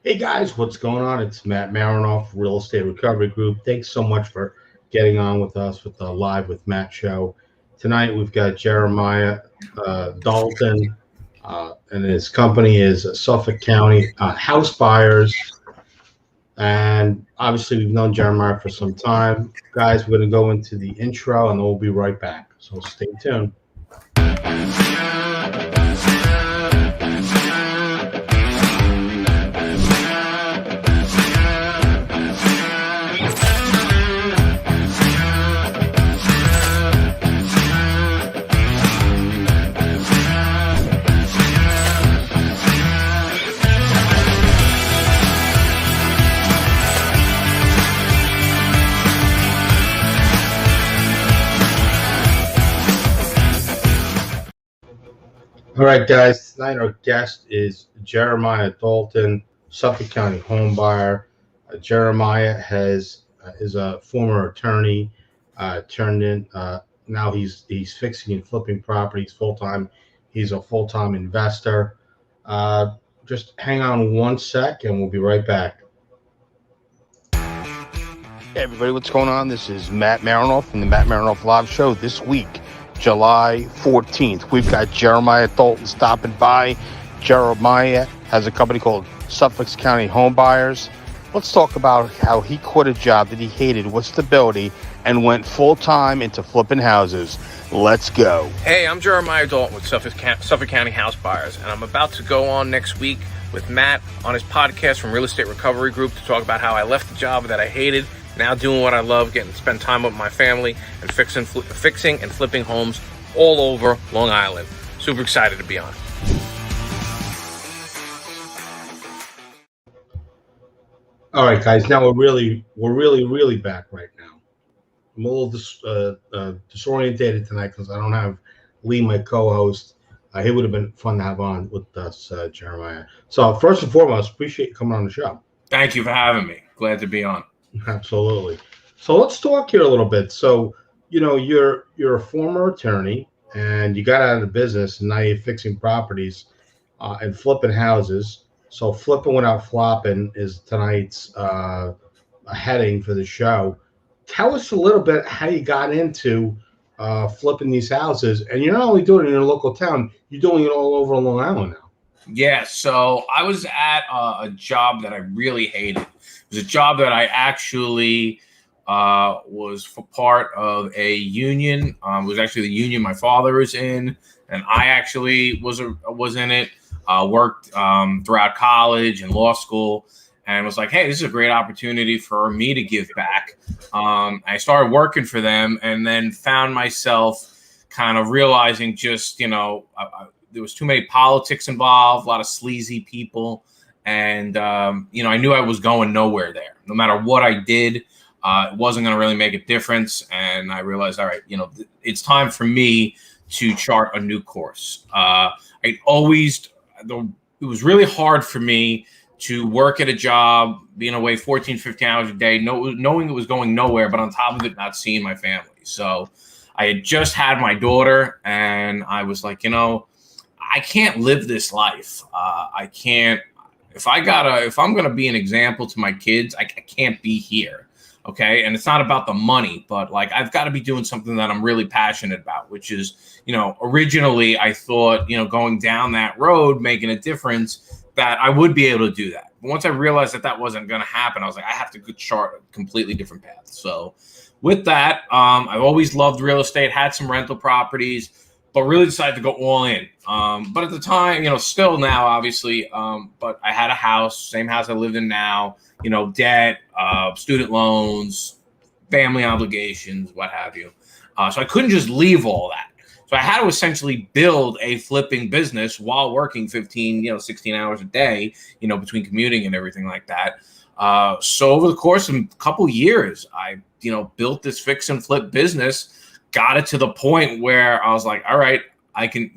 Hey guys, what's going on? It's Matt Marinoff, Real Estate Recovery Group. Thanks so much for getting on with us with the Live with Matt show. Tonight we've got Jeremiah Dalton, and his company is Suffolk County House Buyers. And obviously, we've known Jeremiah for some time. Guys, we're going to go into the intro and then we'll be right back. So stay tuned. All right, guys. Tonight our guest is Jeremiah Dalton, Suffolk County home buyer. Jeremiah is a former attorney, turned in. Now he's fixing and flipping properties full time. He's a full time investor. Just hang on one sec, and we'll be right back. Hey everybody, what's going on? This is Matt Marinoff from the Matt Marinoff Live Show. This week, July 14th, we've got Jeremiah Dalton stopping by. Jeremiah has a company called Suffolk County Home Buyers. Let's talk about how he quit a job that he hated with stability and went full-time into flipping houses. Let's go. Hey, I'm Jeremiah Dalton with Suffolk County House Buyers, and I'm about to go on next week with Matt on his podcast from Real Estate Recovery Group to talk about how I left the job that I hated, now doing what I love, getting to spend time with my family and fixing and flipping homes all over Long Island. Super excited to be on. All right, guys. Now we're really back right now. I'm a little disorientated tonight because I don't have Lee, my co-host. He would have been fun to have on with us, Jeremiah. So first and foremost, appreciate you coming on the show. Thank you for having me. Glad to be on. Absolutely. So let's talk here a little bit. So, you're a former attorney and you got out of the business and now you're fixing properties and flipping houses. So flipping without flopping is tonight's heading for the show. Tell us a little bit how you got into flipping these houses. And you're not only doing it in your local town, you're doing it all over Long Island now. Yeah, so I was at a job that I really hated. It was a job that I actually was for part of a union. It was actually the union my father was in, and I actually was in it. Worked throughout college and law school, and was like, hey, this is a great opportunity for me to give back. I started working for them, and then found myself kind of realizing just, there was too many politics involved, a lot of sleazy people. And, I knew I was going nowhere there. No matter what I did, it wasn't going to really make a difference. And I realized, all right, it's time for me to chart a new course. It was really hard for me to work at a job, being away 14, 15 hours a day, knowing it was going nowhere, but on top of it, not seeing my family. So I had just had my daughter, and I was like, I can't live this life. I can't. If I'm going to be an example to my kids, I can't be here. Okay. And it's not about the money, but I've got to be doing something that I'm really passionate about, which is, originally I thought, going down that road, making a difference, that I would be able to do that. But once I realized that wasn't going to happen, I was like, I have to chart a completely different path. So with that, I've always loved real estate, had some rental properties, but really decided to go all in. But at the time, still now, obviously, but I had a house, same house I live in now, debt, student loans, family obligations, what have you. So I couldn't just leave all that. So I had to essentially build a flipping business while working 15, 16 hours a day, between commuting and everything like that. So over the course of a couple years, I, built this fix and flip business, got it to the point where I was like, all right, I can,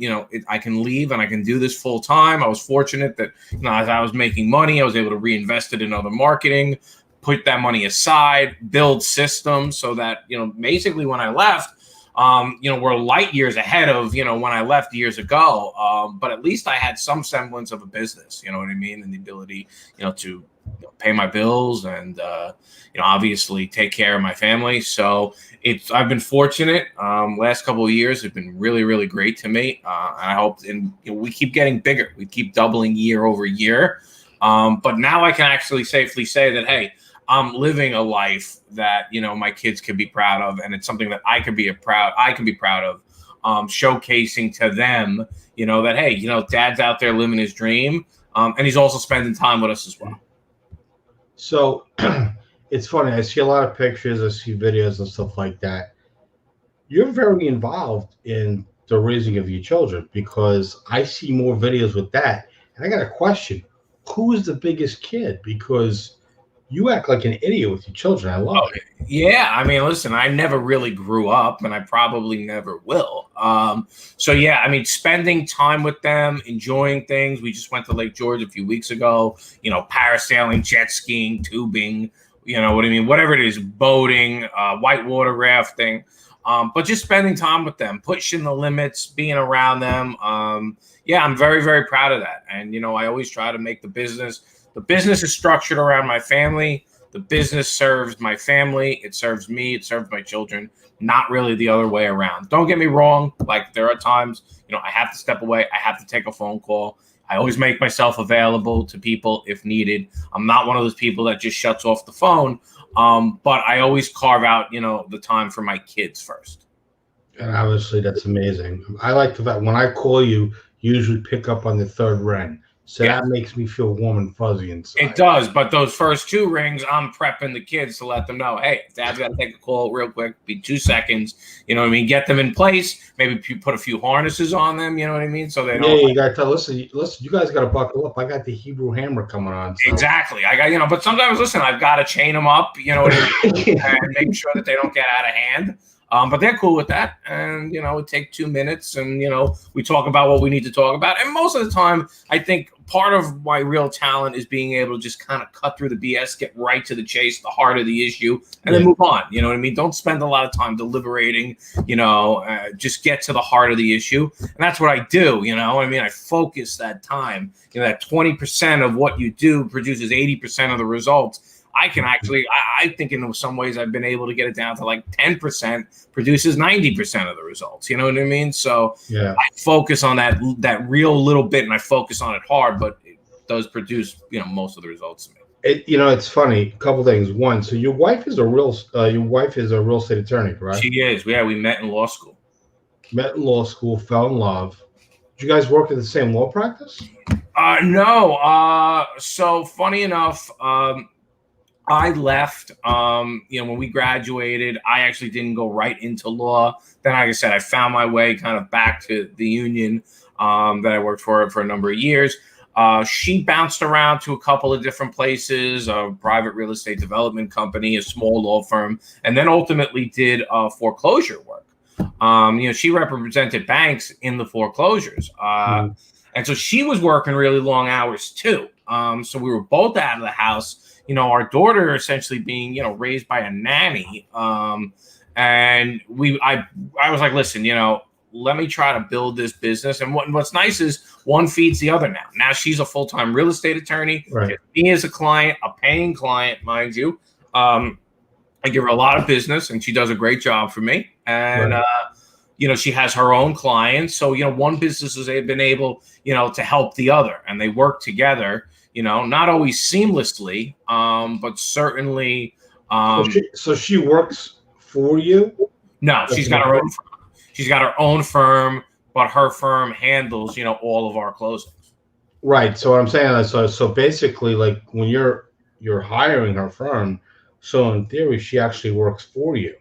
I can leave and I can do this full time. I was fortunate that, as I was making money, I was able to reinvest it in other marketing, put that money aside, build systems so that, basically when I left, we're light years ahead of, when I left years ago. But at least I had some semblance of a business, you know what I mean? And the ability, to pay my bills and, obviously take care of my family. So I've been fortunate. Last couple of years have been really, really great to me. And I hope, we keep getting bigger. We keep doubling year over year. But now I can actually safely say that, hey, I'm living a life that, my kids can be proud of. And it's something that I can be proud of, showcasing to them, that, hey, dad's out there living his dream. And he's also spending time with us as well. So it's funny. I see a lot of pictures. I see videos and stuff like that. You're very involved in the raising of your children, because I see more videos with that. And I got a question. Who is the biggest kid? Because you act like an idiot with your children. I love it. Yeah. I mean, listen, I never really grew up, and I probably never will. So, yeah, I mean, spending time with them, enjoying things. We just went to Lake George a few weeks ago, parasailing, jet skiing, tubing, what I mean, whatever it is, boating, whitewater rafting. But just spending time with them, pushing the limits, being around them. Yeah, I'm very, very proud of that. And, I always try to make the business is structured around my family. The business serves my family. It serves me. It serves my children, not really the other way around. Don't get me wrong. Like, there are times, I have to step away. I have to take a phone call. I always make myself available to people if needed. I'm not one of those people that just shuts off the phone. But I always carve out, the time for my kids first. And obviously that's amazing. I like the fact when I call you, you usually pick up on the third ring. So that makes me feel warm and fuzzy inside. It does, but those first two rings, I'm prepping the kids to let them know, hey, dad's got to take a call real quick, be 2 seconds, you know what I mean? Get them in place, maybe put a few harnesses on them, you know what I mean? So they don't. Yeah, you got to tell, listen, you guys got to buckle up. I got the Hebrew hammer coming on. So. Exactly. I got, but sometimes, listen, I've got to chain them up, you know what I mean? And make sure that they don't get out of hand. But they're cool with that. And, it takes 2 minutes and, we talk about what we need to talk about. And most of the time, I think part of my real talent is being able to just kind of cut through the BS, get right to the chase, the heart of the issue, and then move on. You know what I mean? Don't spend a lot of time deliberating, just get to the heart of the issue. And that's what I do, I focus that time, that 20% of what you do produces 80% of the results. I can actually, I think in some ways I've been able to get it down to like 10% produces 90% of the results. You know what I mean? So I focus on that real little bit, and I focus on it hard, but it does produce, most of the results to me. It's funny. A couple things. One, so your wife is a real estate attorney, right? She is. Yeah, we met in law school. Met in law school, fell in love. Did you guys work at the same law practice? No. So funny enough, I left, when we graduated. I actually didn't go right into law. Then, like I said, I found my way kind of back to the union that I worked for a number of years. She bounced around to a couple of different places, a private real estate development company, a small law firm, and then ultimately did foreclosure work. She represented banks in the foreclosures. And so she was working really long hours too. So we were both out of the house. Our daughter essentially being, raised by a nanny. And I was like, listen, let me try to build this business. And what's nice is one feeds the other now. Now she's a full-time real estate attorney. Right. Me as a client, a paying client, mind you. I give her a lot of business, and she does a great job for me. And, she has her own clients. So, one business has been able, to help the other, and they work together. Not always seamlessly, but certainly. So she works for you? No, she's got her own firm. She's got her own firm, but her firm handles, all of our closings. Right. So what I'm saying is, so basically, like when you're hiring her firm, so in theory, she actually works for you.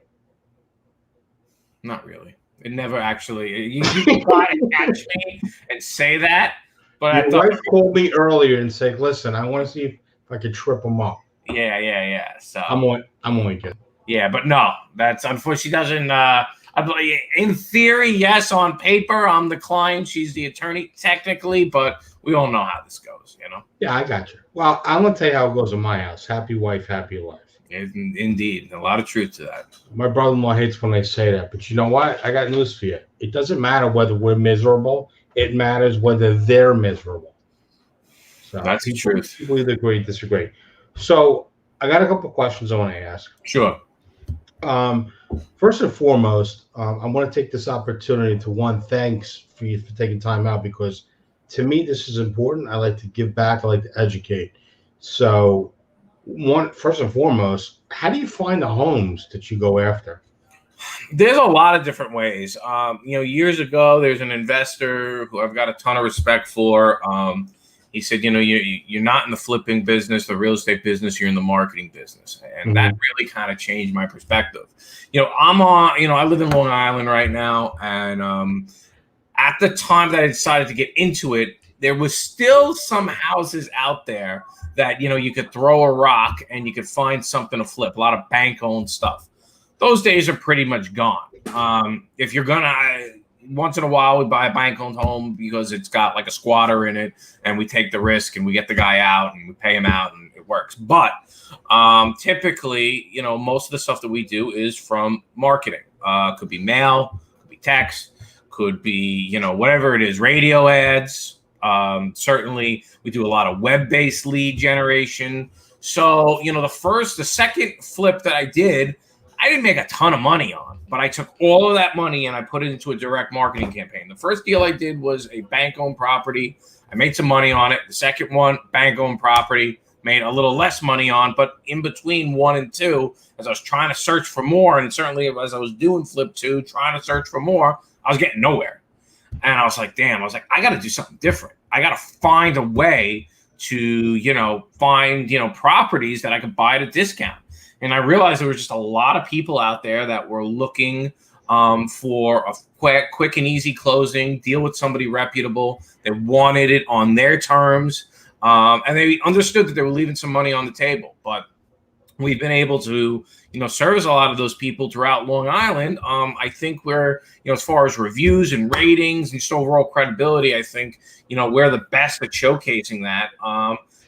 Not really. It never actually. You can try to catch me and say that. But your wife called me earlier and said, "Listen, I want to see if I could trip them up." Yeah. So I'm only kidding. Yeah, but no, that's unfortunately she doesn't. In theory, yes. On paper, I'm the client; she's the attorney, technically. But we all know how this goes, Yeah, I got you. Well, I'm gonna tell you how it goes in my house. Happy wife, happy life. Indeed, a lot of truth to that. My brother-in-law hates when I say that, but you know what? I got news for you. It doesn't matter whether we're miserable. It matters whether they're miserable. So That's the truth. people either agree, disagree. So I got a couple of questions I want to ask. Sure. First and foremost, I want to take this opportunity to thanks for you for taking time out, because to me this is important. I like to give back. I like to educate. So, first and foremost, how do you find the homes that you go after? There's a lot of different ways. Years ago, there's an investor who I've got a ton of respect for. He said, you're not in the flipping business, the real estate business, you're in the marketing business. And that really kind of changed my perspective. I live in Long Island right now. And at the time that I decided to get into it, there was still some houses out there that, you could throw a rock and you could find something to flip, a lot of bank-owned stuff. Those days are pretty much gone. If you're going to... Once in a while, we buy a bank-owned home because it's got like a squatter in it, and we take the risk and we get the guy out and we pay him out and it works. But typically, most of the stuff that we do is from marketing. Could be mail, could be text, could be, whatever it is, radio ads. Certainly, we do a lot of web-based lead generation. So, the second flip that I didn't make a ton of money on. But I took all of that money and I put it into a direct marketing campaign. The first deal I did was a bank-owned property. I made some money on it. The second one, bank-owned property, made a little less money on. But in between 1 and 2, as I was trying to search for more, and certainly as I was doing flip 2, trying to search for more, I was getting nowhere. And I was like, damn, I got to do something different. I got to find a way to, find, properties that I could buy at a discount. And I realized there were just a lot of people out there that were looking for a quick and easy closing, deal with somebody reputable. They wanted it on their terms, and they understood that they were leaving some money on the table. But we've been able to, service a lot of those people throughout Long Island. I think we're, as far as reviews and ratings and just overall credibility, I think, we're the best at showcasing that.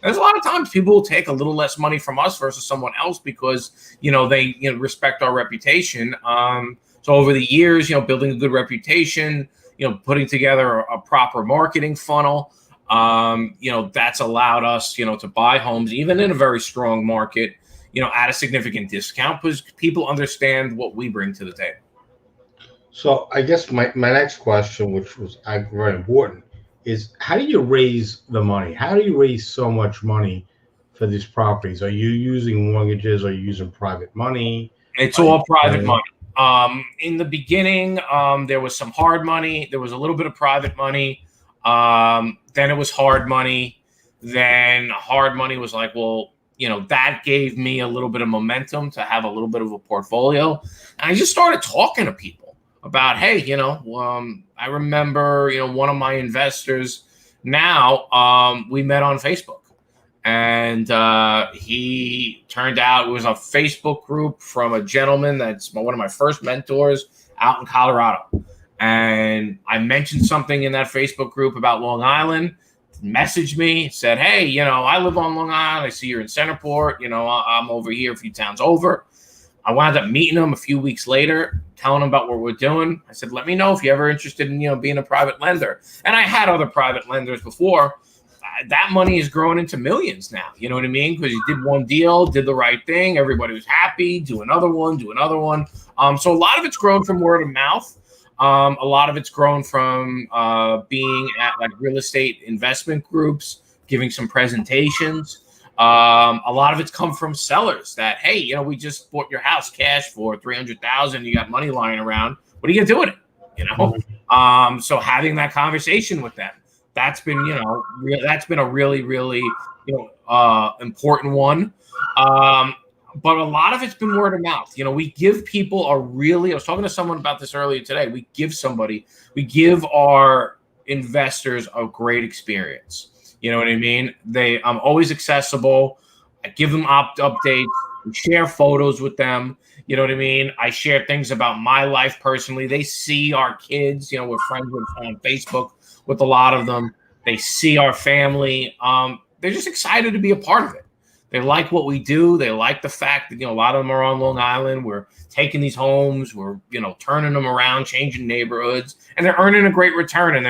There's a lot of times people will take a little less money from us versus someone else because, they respect our reputation. So over the years, building a good reputation, putting together a proper marketing funnel, that's allowed us, to buy homes, even in a very strong market, at a significant discount because people understand what we bring to the table. So I guess my next question, which was very important, is how do you raise the money? How do you raise so much money for these properties? Are you using mortgages? Are you using private money? It's all private money. In the beginning, there was some hard money. There was a little bit of private money. Then it was hard money. Then hard money was like, well, that gave me a little bit of momentum to have a little bit of a portfolio. And I just started talking to people about, hey, I remember, one of my investors now, we met on Facebook, and he turned out it was a Facebook group from a gentleman that's one of my first mentors out in Colorado. And I mentioned something in that Facebook group about Long Island, messaged me, said, hey, I live on Long Island. I see you're in Centerport. I'm over here a few towns over. I wound up meeting him a few weeks later, telling him about what we're doing. I said, let me know if you're ever interested in, being a private lender. And I had other private lenders before. That money is growing into millions now. You know what I mean? Because you did one deal, did the right thing. Everybody was happy. Do another one. So a lot of it's grown from word of mouth. A lot of it's grown from being at like real estate investment groups, giving some presentations. A lot of it's come from sellers that, hey, we just bought your house cash for $300,000. You got money lying around. What are you gonna do with it? So having that conversation with them, that's been, that's been a really, really, important one. But a lot of it's been word of mouth. We give people I was talking to someone about this earlier today. We give our investors a great experience. You know what I mean? I'm always accessible. I give them updates, share photos with them. You know what I mean? I share things about my life personally. They see our kids. We're friends with on Facebook with a lot of them. They see our family. They're just excited to be a part of it. They like what we do. They like the fact that, a lot of them are on Long Island. We're taking these homes, we're, turning them around, changing neighborhoods, and they're earning a great return. And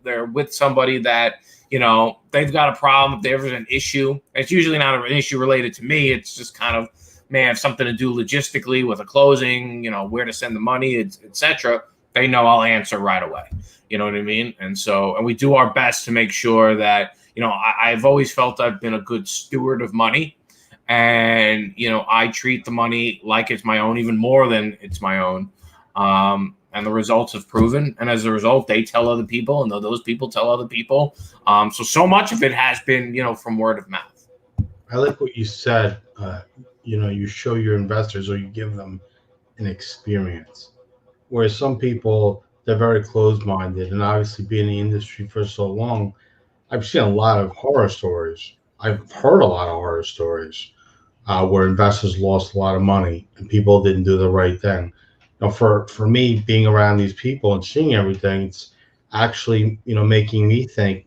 they're with somebody that, they've got a problem. If there's an issue, it's usually not an issue related to me. It's just kind of, may have something to do logistically with a closing, where to send the money, etc. They know I'll answer right away. You know what I mean? And we do our best to make sure that, I've always felt I've been a good steward of money, and, I treat the money like it's my own, even more than it's my own. And the results have proven. And as a result, they tell other people, and those people tell other people. So much of it has been, from word of mouth. I like what you said. You show your investors, or you give them an experience. Whereas some people, they're very closed-minded, and obviously being in the industry for so long, I've seen a lot of horror stories. I've heard a lot of horror stories where investors lost a lot of money and people didn't do the right thing. For me, being around these people and seeing everything, it's actually, making me think,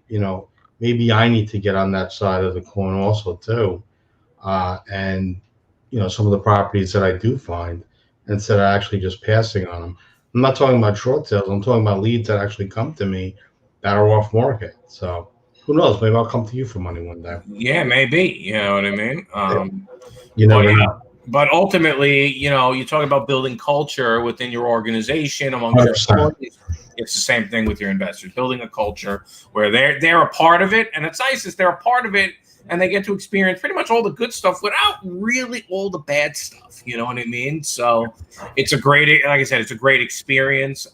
maybe I need to get on that side of the coin also too. And, some of the properties that I do find, instead of actually just passing on them. I'm not talking about short sales. I'm talking about leads that actually come to me that are off market. So who knows? Maybe I'll come to you for money one day. Yeah, maybe. You know what I mean? But ultimately, you talk about building culture within your organization, among your employees. It's the same thing with your investors, building a culture where they're a part of it. And it's nice is they're a part of it, and they get to experience pretty much all the good stuff without really all the bad stuff. You know what I mean? So it's a great, like I said, it's a great experience.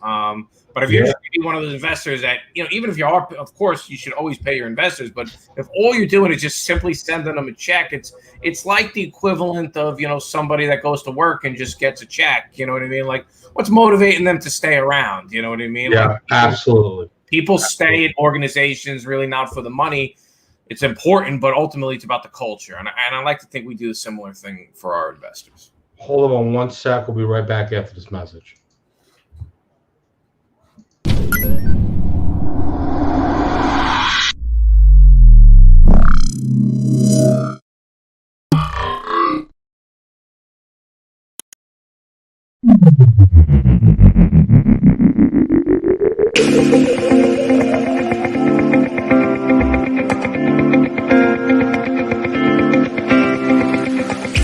But if you're just one of those investors that, even if you are, of course, you should always pay your investors. But if all you're doing is just simply sending them a check, it's like the equivalent of, somebody that goes to work and just gets a check. You know what I mean? Like, what's motivating them to stay around? You know what I mean? Yeah, like, absolutely. People stay at organizations really not for the money. It's important, but ultimately it's about the culture. And I like to think we do a similar thing for our investors. Hold on one sec. We'll be right back after this message.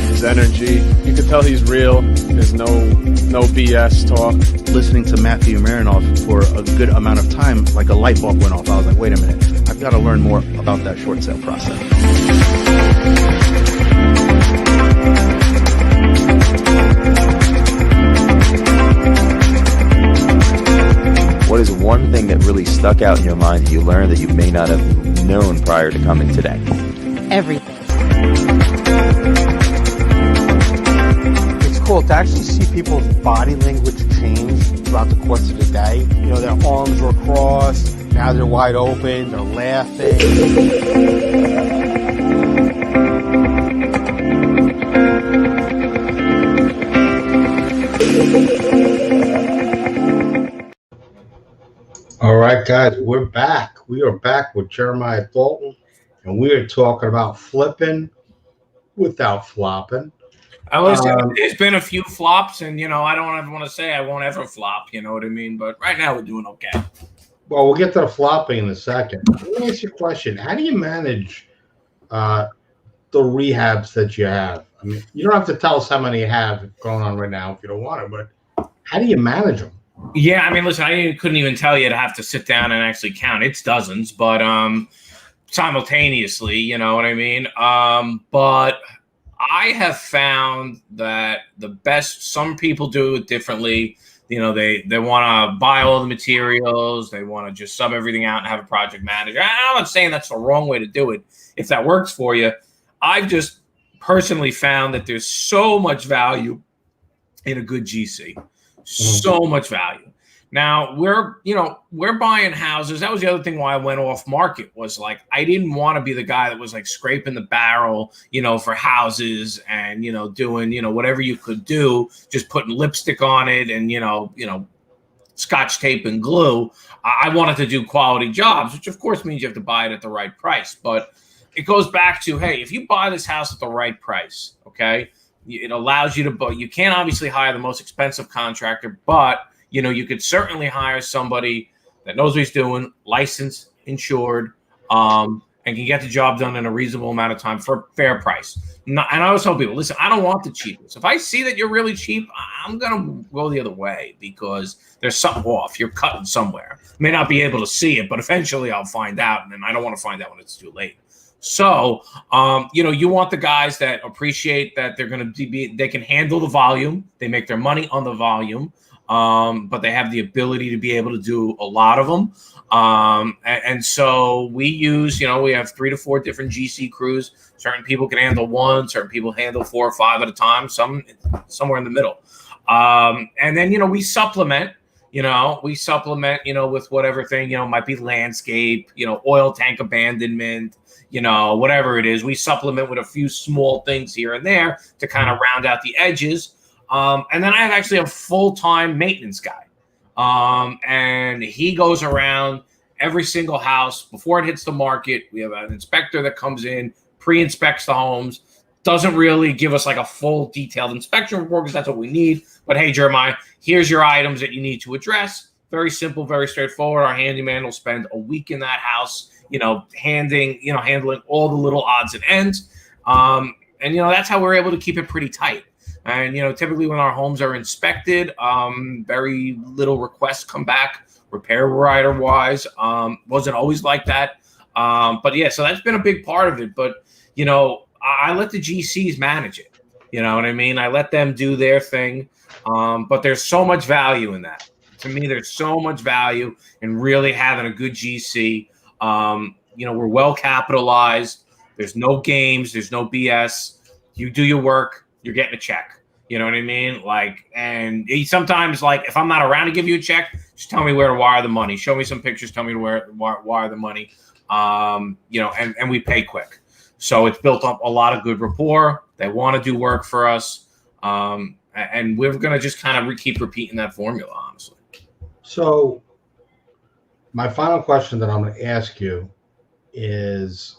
His energy, you can tell he's real. There's no BS talk. Listening to Matthew Marinoff for a good amount of time, like a light bulb went off. I was like, wait a minute, I've got to learn more about that short sale process. What is one thing that really stuck out in your mind that you learned that you may not have known prior to coming today? Everything. It's cool to actually see people's body language change throughout the course of the day. Their arms were crossed, now they're wide open, they're laughing. All right, guys, we're back. We are back with Jeremiah Dalton, and we are talking about flipping without flopping. There's been a few flops, and I don't ever want to say I won't ever flop. You know what I mean? But right now we're doing okay. Well, we'll get to the flopping in a second. Let me ask you a question. How do you manage the rehabs that you have? I mean, you don't have to tell us how many you have going on right now if you don't want to, but how do you manage them? Yeah, I mean, listen, I couldn't even tell you to have to sit down and actually count. It's dozens, but simultaneously, you know what I mean? But I have found that the best, some people do it differently. They want to buy all the materials. They want to just sub everything out and have a project manager. I'm not saying that's the wrong way to do it. If that works for you, I've just personally found that there's so much value in a good GC. So much value. Now we're buying houses. That was the other thing why I went off market, was like, I didn't want to be the guy that was like scraping the barrel, for houses and, doing, whatever you could do, just putting lipstick on it and, Scotch tape and glue. I wanted to do quality jobs, which of course means you have to buy it at the right price. But it goes back to, hey, if you buy this house at the right price, okay, it allows you to buy. You can't obviously hire the most expensive contractor, but you could certainly hire somebody that knows what he's doing, licensed, insured, and can get the job done in a reasonable amount of time for a fair price. And I always tell people, listen, I don't want the cheapest. If I see that you're really cheap, I'm going to go the other way because there's something off. You're cutting somewhere. May not be able to see it, but eventually I'll find out, and I don't want to find out when it's too late. So, you want the guys that appreciate that they're going to they can handle the volume. They make their money on the volume. But they have the ability to be able to do a lot of them. And so we use, we have 3 to 4 different GC crews. Certain people can handle 1, certain people handle 4 or 5 at a time, somewhere in the middle. And then, we supplement, with whatever thing, might be landscape, oil tank abandonment, whatever it is. We supplement with a few small things here and there to kind of round out the edges. And then I have actually a full-time maintenance guy. And he goes around every single house before it hits the market. We have an inspector that comes in, pre-inspects the homes, doesn't really give us like a full detailed inspection report because that's what we need. But hey, Jeremiah, here's your items that you need to address. Very simple, very straightforward. Our handyman will spend a week in that house, handling all the little odds and ends. And that's how we're able to keep it pretty tight. And, typically when our homes are inspected, very little requests come back repair rider wise. Wasn't always like that. But yeah, so that's been a big part of it. But, I let the GCs manage it. You know what I mean? I let them do their thing. But there's so much value in that. To me, there's so much value in really having a good GC. We're well capitalized. There's no games. There's no BS. You do your work, you're getting a check. You know what I mean? And sometimes, if I'm not around to give you a check, just tell me where to wire the money. Show me some pictures. Tell me where to wire the money. And we pay quick. So it's built up a lot of good rapport. They want to do work for us. And we're going to just kind of keep repeating that formula, honestly. So my final question that I'm going to ask you is,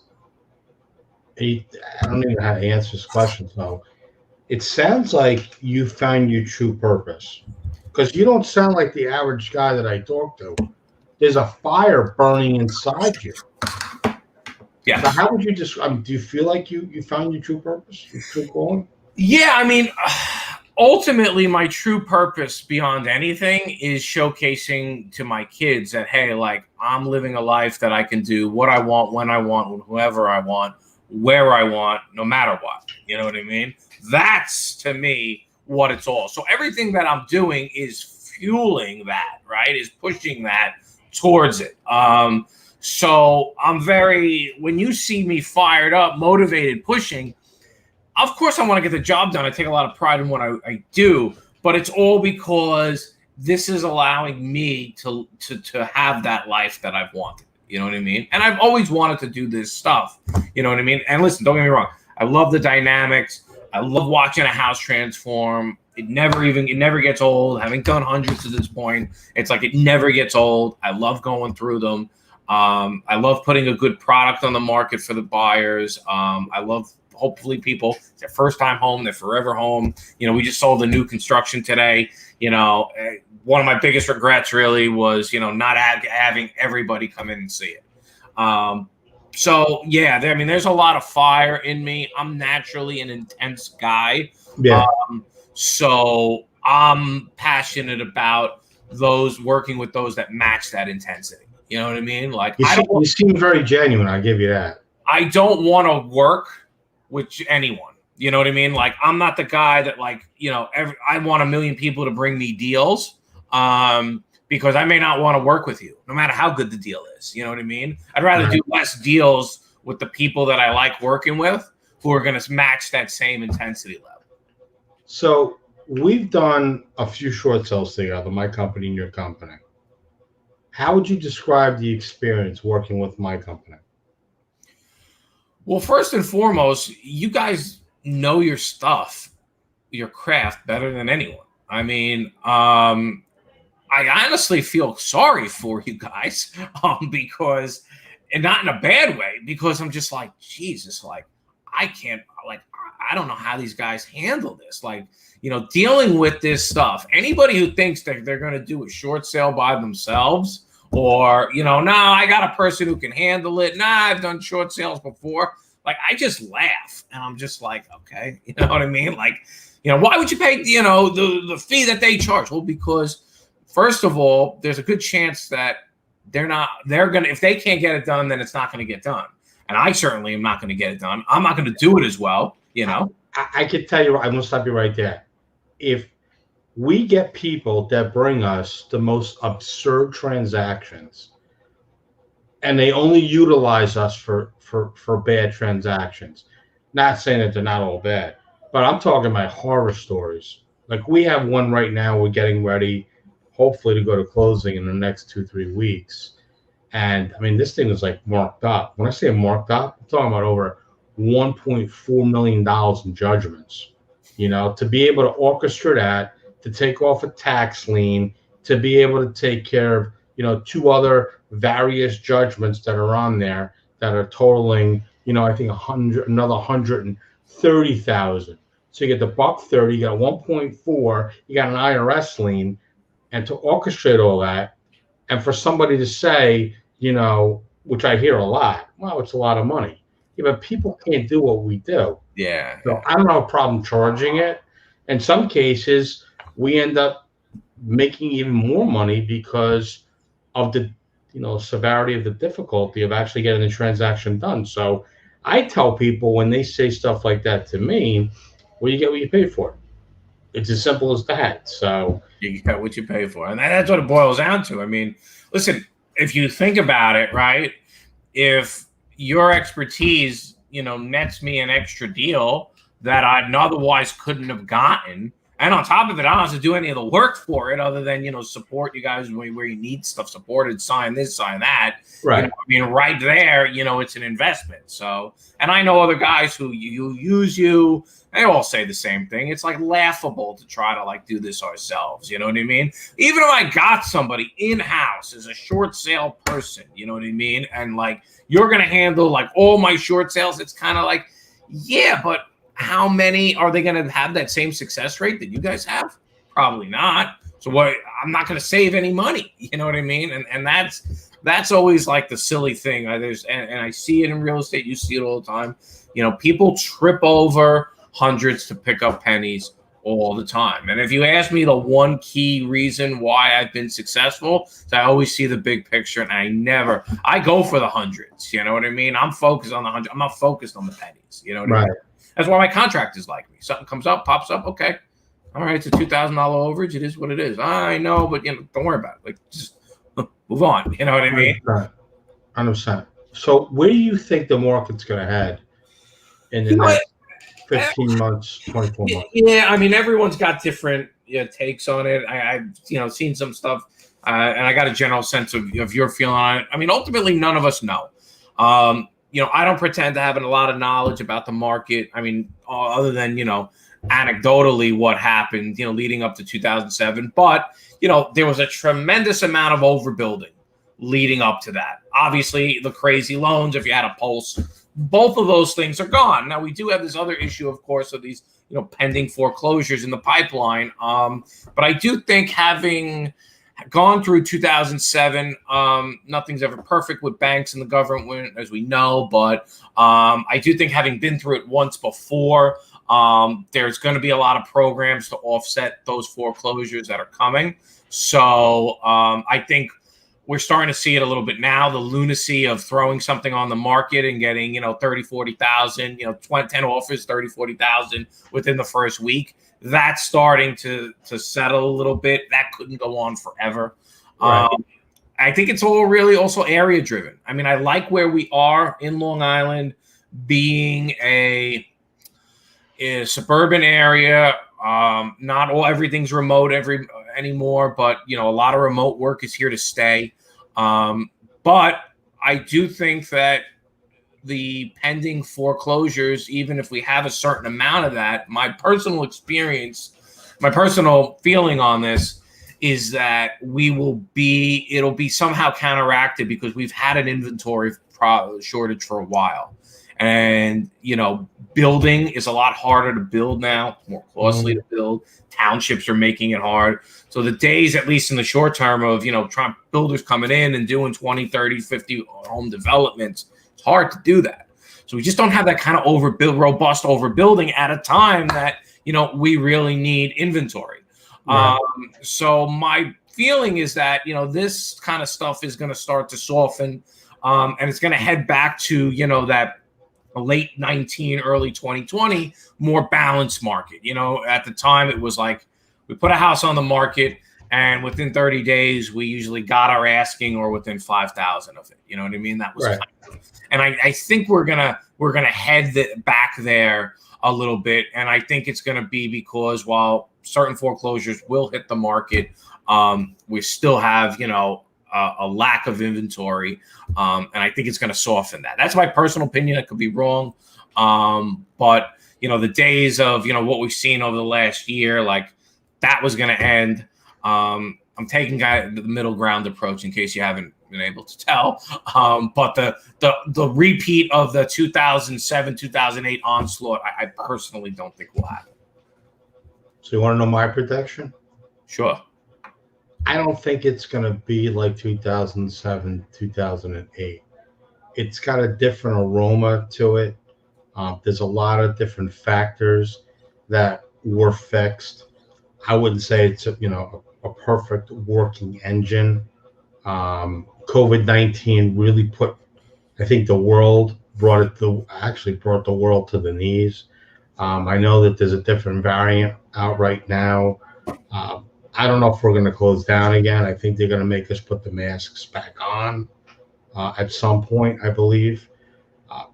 I don't even know how to answer this question, so it sounds like you found your true purpose, because you don't sound like the average guy that I talk to. There's a fire burning inside you. Yeah. So how would you describe? Do you feel like you found your true purpose, your true calling? Yeah, I mean, ultimately, my true purpose beyond anything is showcasing to my kids that, hey, I'm living a life that I can do what I want, when I want, with whoever I want, where I want, no matter what. You know what I mean? That's, to me, what it's all. So everything that I'm doing is fueling that, right? Is pushing that towards it. So when you see me fired up, motivated, pushing, of course I want to get the job done. I take a lot of pride in what I do, but it's all because this is allowing me to have that life that I've wanted. You know what I mean? And I've always wanted to do this stuff. You know what I mean? And listen, don't get me wrong. I love the dynamics. I love watching a house transform. It never gets old. Having done hundreds to this point, it's like it never gets old. I love going through them. I love putting a good product on the market for the buyers. I love, hopefully, people, it's their first time home, their forever home. We just sold a new construction today. One of my biggest regrets really was, not having everybody come in and see it. So yeah, there's a lot of fire in me. I'm naturally an intense guy. Yeah. So I'm passionate about working with those that match that intensity. You know what I mean? You seem very genuine. I give you that. I don't want to work with anyone. You know what I mean? I'm not the guy that I want 1 million people to bring me deals. Because I may not want to work with you, no matter how good the deal is. You know what I mean? I'd rather do less deals with the people that I like working with, who are going to match that same intensity level. So we've done a few short sales together, my company and your company. How would you describe the experience working with my company? Well, first and foremost, you guys know your stuff, your craft better than anyone. I mean, I honestly feel sorry for you guys because and not in a bad way, because I'm just like, Jesus, like I can't, like I don't know how these guys handle this. Like, you know, dealing with this stuff. Anybody who thinks that they're going to do a short sale by themselves, or, you know, no, I got a person who can handle it. Nah, I've done short sales before. Like, I just laugh, and I'm just like, okay, you know what I mean? Like, you know, why would you pay, you know, the fee that they charge? Well, because first of all, there's a good chance that they're going to, if they can't get it done, then it's not going to get done. And I certainly am not going to get it done. I'm not going to do it as well, you know? I could tell you, I'm going to stop you right there. If we get people that bring us the most absurd transactions, and they only utilize us for bad transactions, not saying that they're not all bad, but I'm talking about horror stories. Like, we have one right now, we're getting ready, hopefully, to go to closing in the next 2-3 weeks. And I mean, this thing is like marked up. When I say marked up, I'm talking about over $1.4 million in judgments. You know, to be able to orchestrate that, to take off a tax lien, to be able to take care of, you know, 2 other various judgments that are on there that are totaling, you know, I think another 130,000. So you get the $130, you got 1.4, you got an IRS lien, and to orchestrate all that, and for somebody to say, you know, which I hear a lot, well, it's a lot of money. Yeah, but people can't do what we do. Yeah. So I don't have a problem charging it. In some cases, we end up making even more money because of the, you know, severity of the difficulty of actually getting the transaction done. So I tell people when they say stuff like that to me, well, you get what you pay for. It's as simple as that. So you get what you pay for. And that's what it boils down to. I mean, listen, if you think about it, right, if your expertise, you know, nets me an extra deal that I otherwise couldn't have gotten, and on top of it, I don't have to do any of the work for it other than, you know, support you guys where you need stuff supported, sign this, sign that. right. You know, I mean, right there, you know, it's an investment. So, and I know other guys who use you. They all say the same thing. It's like laughable to try to like do this ourselves. You know what I mean? Even if I got somebody in-house as a short sale person, you know what I mean? And like, you're going to handle like all my short sales. It's kind of like, yeah, but how many are they going to have that same success rate that you guys have? Probably not. So what? I'm not going to save any money. You know what I mean? And that's always like the silly thing. And I see it in real estate. You see it all the time. You know, people trip over hundreds to pick up pennies all the time. And if you ask me the one key reason why I've been successful, is I always see the big picture, and I go for the hundreds. You know what I mean? I'm focused on the hundred. I'm not focused on the pennies. You know what I mean? That's why my contractors like me. Something comes up, pops up. Okay. All right. It's a $2,000 overage. It is what it is. I know, but, you know, don't worry about it. Like, just move on. You know what I mean? 100%. So where do you think the market's going to head in the next 15 months, 24 months? Yeah. I mean, everyone's got different takes on it. I've, you know, seen some stuff and I got a general sense of your feeling on it. I mean, ultimately, none of us know. You know, I don't pretend to have a lot of knowledge about the market. I mean, other than, you know, anecdotally what happened, you know, leading up to 2007. But, you know, there was a tremendous amount of overbuilding leading up to that. Obviously, the crazy loans, if you had a pulse, both of those things are gone. Now, we do have this other issue, of course, of these, you know, pending foreclosures in the pipeline. But I do think having gone through 2007, nothing's ever perfect with banks and the government, as we know. But I do think having been through it once before, there's going to be a lot of programs to offset those foreclosures that are coming. So I think we're starting to see it a little bit now, the lunacy of throwing something on the market and getting, you know, 30, 40,000, you know, 10 offers, 30, 40,000 within the first week. That's starting to settle a little bit. That couldn't go on forever. Right. I think it's all really also area driven. I mean, I like where we are in Long Island, being a suburban area. Not everything's remote anymore, but, you know, a lot of remote work is here to stay. But I do think that the pending foreclosures, even if we have a certain amount of that, my personal experience, my personal feeling on this is that it'll be somehow counteracted because we've had an inventory shortage for a while. And, building is a lot harder to build now, more costly to build. Townships are making it hard. So the days, at least in the short term, of, Trump builders coming in and doing 20, 30, 50 home developments, it's hard to do that. So we just don't have that kind of robust overbuilding at a time that, we really need inventory. Right. So my feeling is that, this kind of stuff is going to start to soften, and it's going to head back to, that late 19, early 2020, more balanced market. At the time it was like we put a house on the market and within 30 days we usually got our asking, or within 5,000 of it. You know what I mean? That was right. And I think we're gonna head back there a little bit. And I think it's gonna be because while certain foreclosures will hit the market, we still have, a lack of inventory. And I think it's going to soften that. That's my personal opinion. I could be wrong. But, the days of, what we've seen over the last year, like that was going to end. I'm taking the middle ground approach in case you haven't been able to tell. But the repeat of the 2007, 2008 onslaught, I personally don't think will happen. So you want to know my prediction? Sure. I don't think it's going to be like 2007, 2008. It's got a different aroma to it. There's a lot of different factors that were fixed. I wouldn't say it's a perfect working engine. COVID-19 really I think the world brought the world to the knees. I know that there's a different variant out right now. I don't know if we're going to close down again. I think they're going to make us put the masks back on at some point, I believe.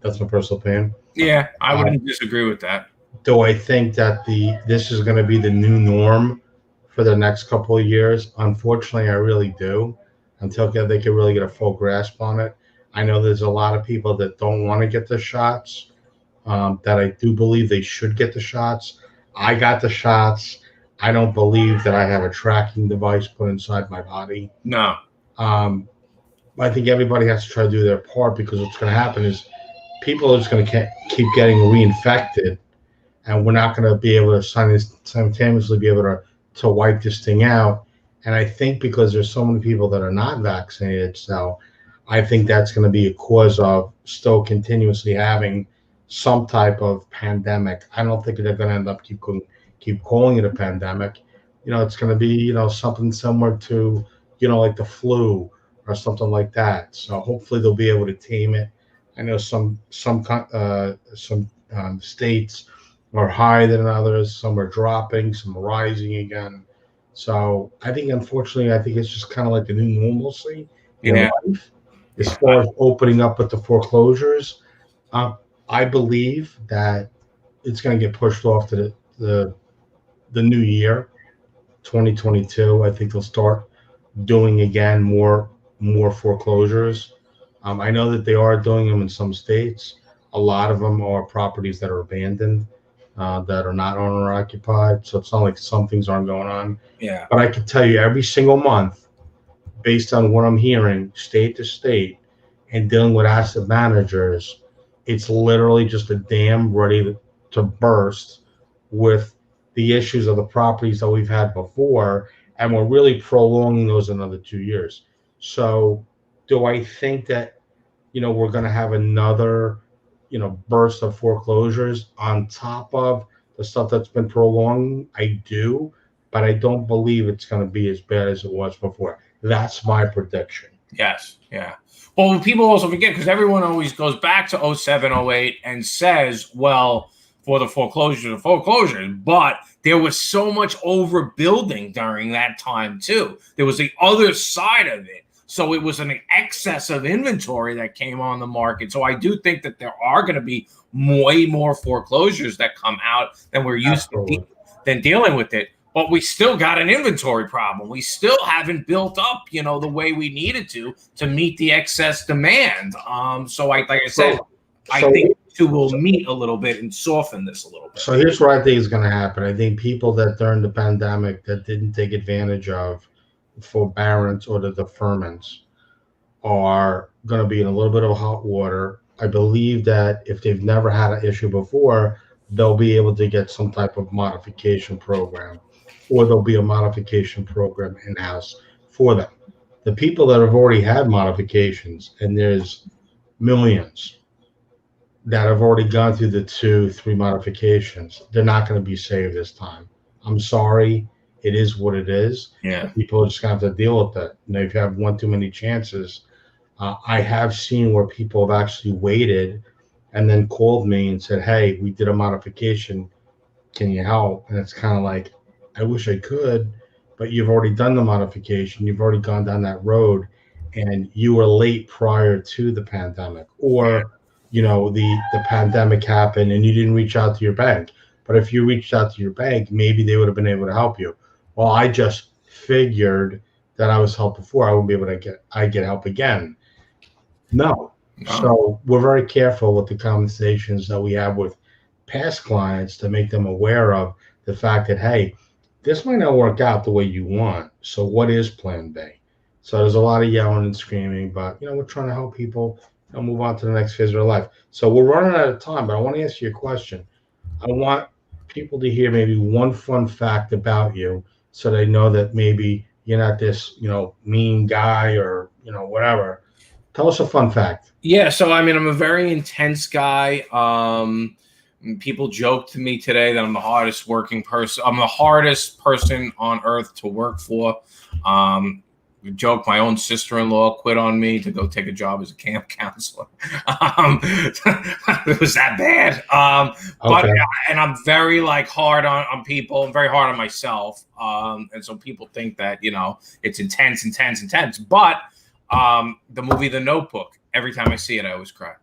That's my personal opinion. Yeah, I wouldn't disagree with that. Do I think that this is going to be the new norm for the next couple of years? Unfortunately, I really do, until they can really get a full grasp on it. I know there's a lot of people that don't want to get the shots, that I do believe they should get the shots. I got the shots. I don't believe that I have a tracking device put inside my body. No. I think everybody has to try to do their part, because what's going to happen is people are just going to keep getting reinfected, and we're not going to be able to simultaneously be able to wipe this thing out. And I think because there's so many people that are not vaccinated, so I think that's going to be a cause of still continuously having some type of pandemic. I don't think they're going to end up keep calling it a pandemic. It's going to be, something similar to, like the flu or something like that. So hopefully they'll be able to tame it. I know some states are higher than others. Some are dropping, some are rising again. So I think, unfortunately, it's just kind of like the new normalcy in life. As far as opening up with the foreclosures, I believe that it's going to get pushed off to the new year, 2022. I think they'll start doing again more foreclosures. I know that they are doing them in some states. A lot of them are properties that are abandoned, that are not owner occupied. So it's not like some things aren't going on. Yeah. But I can tell you every single month, based on what I'm hearing, state to state, and dealing with asset managers, it's literally just a dam ready to burst with the issues of the properties that we've had before, and we're really prolonging those another 2 years. So do I think that, we're going to have another, burst of foreclosures on top of the stuff that's been prolonged? I do, but I don't believe it's going to be as bad as it was before. That's my prediction. Yes. Yeah. Well, people also forget, because everyone always goes back to 07, 08 and says, well, for the foreclosures, but there was so much overbuilding during that time too. There was the other side of it. So it was an excess of inventory that came on the market. So I do think that there are going to be way more foreclosures that come out than we're used to than dealing with it. But we still got an inventory problem. We still haven't built up, the way we needed to meet the excess demand. So I think two will meet a little bit and soften this a little bit. So here's what I think is going to happen. I think people that during the pandemic that didn't take advantage of forbearance or the deferments are going to be in a little bit of hot water. I believe that if they've never had an issue before, they'll be able to get some type of modification program, or there'll be a modification program in-house for them. The people that have already had modifications, and there's millions that have already gone through the 2-3 modifications, they're not going to be saved this time. I'm sorry. It is what it is. Yeah. People are just going to have to deal with it. And if you have one too many chances, I have seen where people have actually waited and then called me and said, hey, we did a modification. Can you help? And it's kind of like, I wish I could, but you've already done the modification. You've already gone down that road, and you were late prior to the pandemic, or, you know, the pandemic happened and you didn't reach out to your bank. But if you reached out to your bank, maybe they would have been able to help you. Well, I just figured that I was helped before. I wouldn't be able to get help again. No. So we're very careful with the conversations that we have with past clients to make them aware of the fact that, hey, this might not work out the way you want. So what is plan B? So there's a lot of yelling and screaming, but, you know, we're trying to help people move on to the next phase of their life. So we're running out of time, but I want to ask you a question. I want people to hear maybe one fun fact about you, so they know that maybe you're not this, you know, mean guy or, you know, whatever. Tell us a fun fact. Yeah, so I mean, I'm a very intense guy. People joke to me today that I'm the hardest working person. I'm the hardest person on earth to work for. Joke, my own sister-in-law quit on me to go take a job as a camp counselor. It was that bad. But and I'm very like hard on people. I'm very hard on myself. And so people think that, you know, it's intense. But the movie The Notebook, every time I see it, I always cry.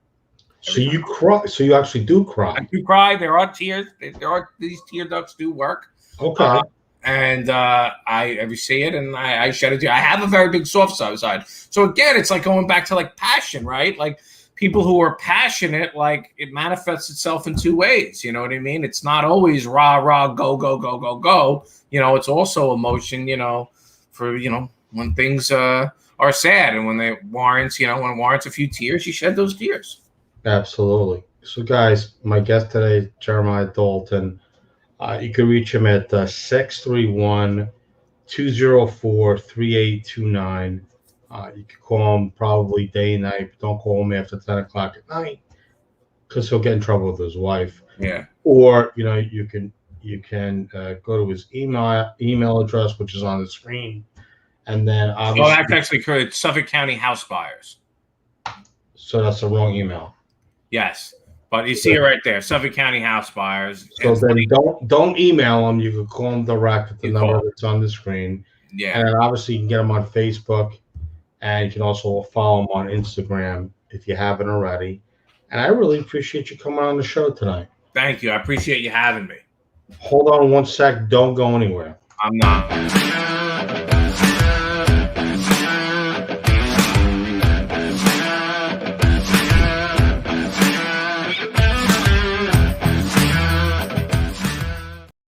So you cry. So you actually do cry. I do cry. There are tears. These tear ducts do work. Okay. And I ever see it, and I shed a tear. I have a very big soft side. So again, it's like going back to like passion, right? Like people who are passionate, like it manifests itself in two ways. You know what I mean? It's not always rah, go. You know, it's also emotion, you know, for, you know, when things are sad and when they warrants, you know, when it warrants a few tears, you shed those tears. Absolutely. So guys, my guest today, Jeremiah Dalton. You can reach him at 631-204-3829. You can call him probably day and night, but don't call him after 10 o'clock at night because he'll get in trouble with his wife. Yeah. Or, you know, you can go to his email address, which is on the screen. And then obviously. Oh, that's actually correct. It's Suffolk County House Buyers. So that's the wrong email. Yes. But you see it right there, Suffolk County House Buyers. So then don't email them. You can call them direct at the number that's on the screen. Yeah. And then obviously you can get them on Facebook, and you can also follow them on Instagram if you haven't already. And I really appreciate you coming on the show tonight. Thank you. I appreciate you having me. Hold on one sec. Don't go anywhere. I'm not.